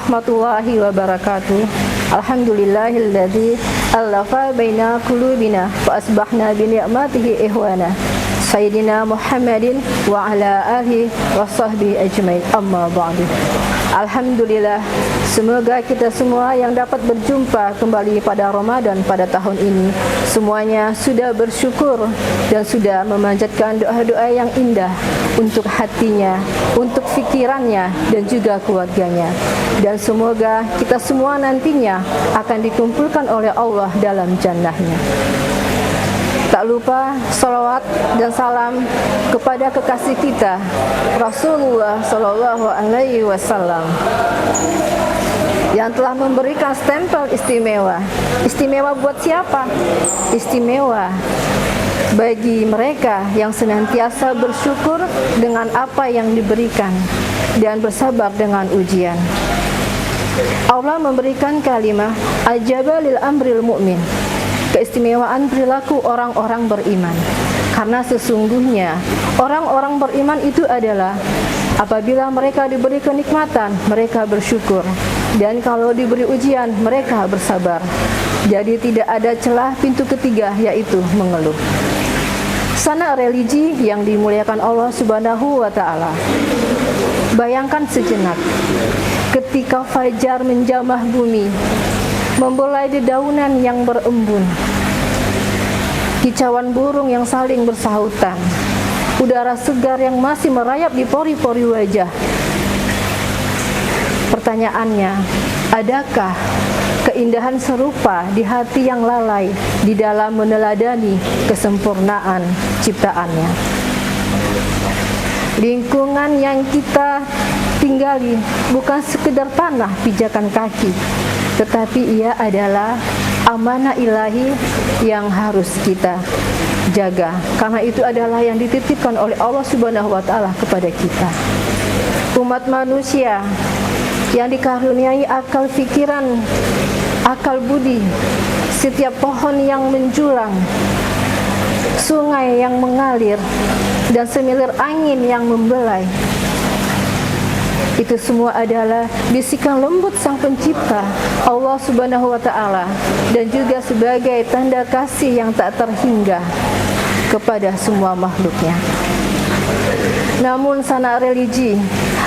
warahmatullahi wabarakatuh. Alhamdulillahilladzi allafa baina qulubina fa asbahna bi ni'matihi ihwana. Sayyidina Muhammadin wa ala alihi wa sahbihi ajmain. Amma ba'du. Alhamdulillah, semoga kita semua yang dapat berjumpa kembali pada Ramadan pada tahun ini semuanya sudah bersyukur dan sudah memanjatkan doa-doa yang indah untuk hatinya, untuk fikirannya dan juga keluarganya. Dan semoga kita semua nantinya akan dikumpulkan oleh Allah dalam jannahnya. Tak lupa salawat dan salam kepada kekasih kita Rasulullah Sallallahu Alaihi Wasallam yang telah memberikan stempel istimewa. Istimewa buat siapa? Istimewa bagi mereka yang senantiasa bersyukur dengan apa yang diberikan dan bersabar dengan ujian. Allah memberikan kalimah ajaba lil amril mu'min, keistimewaan perilaku orang-orang beriman. Karena sesungguhnya orang-orang beriman itu adalah apabila mereka diberi kenikmatan, mereka bersyukur, dan kalau diberi ujian, mereka bersabar. Jadi tidak ada celah pintu ketiga, yaitu mengeluh. Sana religi yang dimuliakan Allah Subhanahu wa Ta'ala. Bayangkan sejenak, ketika fajar menjamah bumi, membelai dedaunan yang berembun, kicauan burung yang saling bersahutan, udara segar yang masih merayap di pori-pori wajah. Pertanyaannya, adakah keindahan serupa di hati yang lalai di dalam meneladani kesempurnaan ciptaannya? Lingkungan yang kita tinggali bukan sekedar tanah pijakan kaki, tetapi ia adalah amanah ilahi yang harus kita jaga. Karena itu adalah yang dititipkan oleh Allah Subhanahu wa Ta'ala kepada kita. Umat manusia yang dikaruniai akal fikiran, akal budi, setiap pohon yang menjulang, sungai yang mengalir, dan semilir angin yang membelai, itu semua adalah bisikan lembut Sang Pencipta Allah Subhanahu wa Ta'ala, dan juga sebagai tanda kasih yang tak terhingga kepada semua makhluknya. Namun sana religi,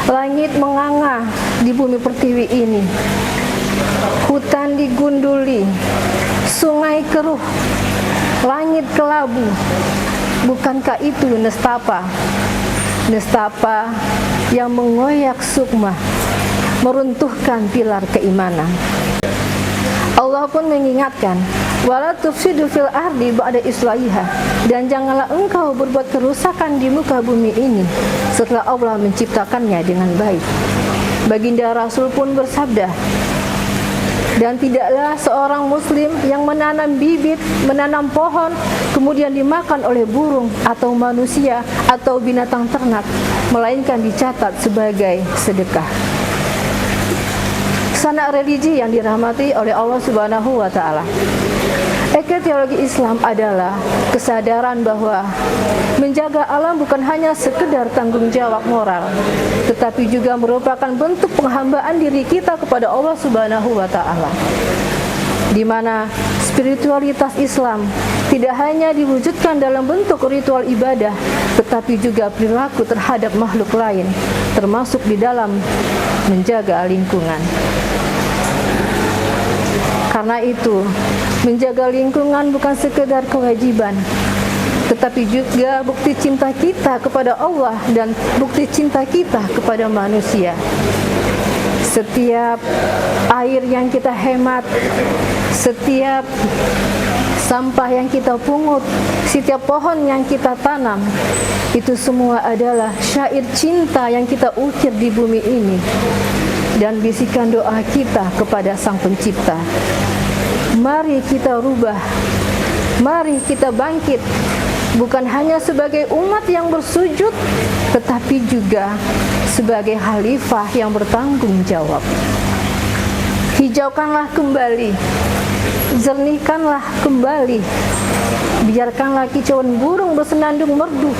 langit menganga di bumi pertiwi ini, hutan digunduli, sungai keruh, langit kelabu. Bukankah itu nestapa? Nestapa yang mengoyak sukma, meruntuhkan pilar keimanan. Allah pun mengingatkan, wala tufsidu fil ardi ba'da islahiha, dan janganlah engkau berbuat kerusakan di muka bumi ini setelah Allah menciptakannya dengan baik. Baginda Rasul pun bersabda, dan tidaklah seorang muslim yang menanam bibit, menanam pohon, kemudian dimakan oleh burung atau manusia atau binatang ternak, melainkan dicatat sebagai sedekah. Sana religi yang dirahmati oleh Allah Subhanahu wa Ta'ala. Teologi Islam adalah kesadaran bahwa menjaga alam bukan hanya sekedar tanggung jawab moral, tetapi juga merupakan bentuk penghambaan diri kita kepada Allah Subhanahu wa Ta'ala, di mana spiritualitas Islam tidak hanya diwujudkan dalam bentuk ritual ibadah, tetapi juga perilaku terhadap makhluk lain, termasuk di dalam menjaga lingkungan. Karena itu, menjaga lingkungan bukan sekedar kewajiban, tetapi juga bukti cinta kita kepada Allah dan bukti cinta kita kepada manusia. Setiap air yang kita hemat, setiap sampah yang kita pungut, setiap pohon yang kita tanam, itu semua adalah syair cinta yang kita ukir di bumi ini, dan bisikan doa kita kepada Sang Pencipta. Mari kita rubah, mari kita bangkit, bukan hanya sebagai umat yang bersujud, tetapi juga sebagai khalifah yang bertanggung jawab. Hijaukanlah kembali, jernihkanlah kembali, biarkanlah kicauan burung bersenandung merdu,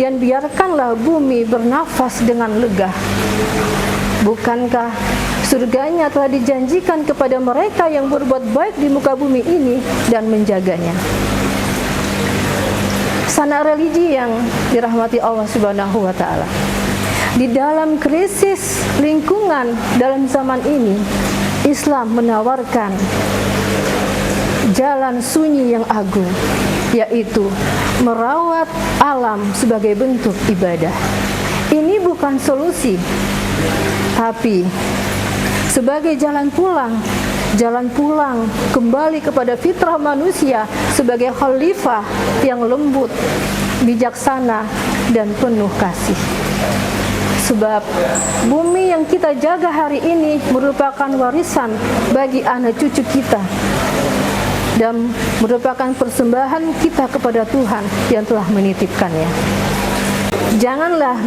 dan biarkanlah bumi bernafas dengan lega. Bukankah Surganya telah dijanjikan kepada mereka yang berbuat baik di muka bumi ini dan menjaganya. Sanak religi yang dirahmati Allah Subhanahu wa Ta'ala, di dalam krisis lingkungan dalam zaman ini, Islam menawarkan jalan sunyi yang agung, yaitu merawat alam sebagai bentuk ibadah. Ini bukan solusi, tapi sebagai jalan pulang kembali kepada fitrah manusia sebagai khalifah yang lembut, bijaksana, dan penuh kasih. Sebab bumi yang kita jaga hari ini merupakan warisan bagi anak cucu kita dan merupakan persembahan kita kepada Tuhan yang telah menitipkannya. Janganlah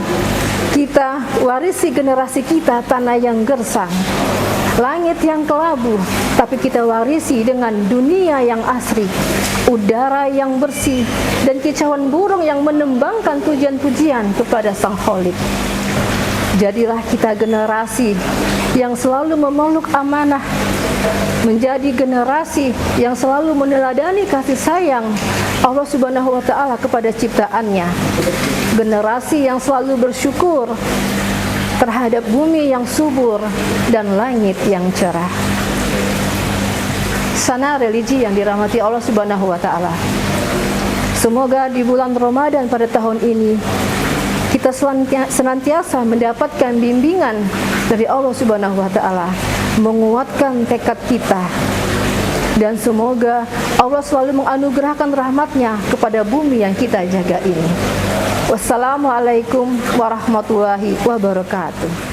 kita warisi generasi kita tanah yang gersang, langit yang kelabu, tapi kita warisi dengan dunia yang asri, udara yang bersih, dan kicauan burung yang menembangkan pujian-pujian kepada Sang Khalik. Jadilah kita generasi yang selalu memeluk amanah, menjadi generasi yang selalu meneladani kasih sayang Allah Subhanahu wa Ta'ala kepada ciptaannya, generasi yang selalu bersyukur terhadap bumi yang subur dan langit yang cerah. Sana religi yang dirahmati Allah Subhanahu wa Ta'ala, semoga di bulan Ramadan pada tahun ini kita senantiasa mendapatkan bimbingan dari Allah Subhanahu wa Ta'ala, menguatkan tekad kita, dan semoga Allah selalu menganugerahkan rahmat-Nya kepada bumi yang kita jaga ini. Wassalamualaikum warahmatullahi wabarakatuh.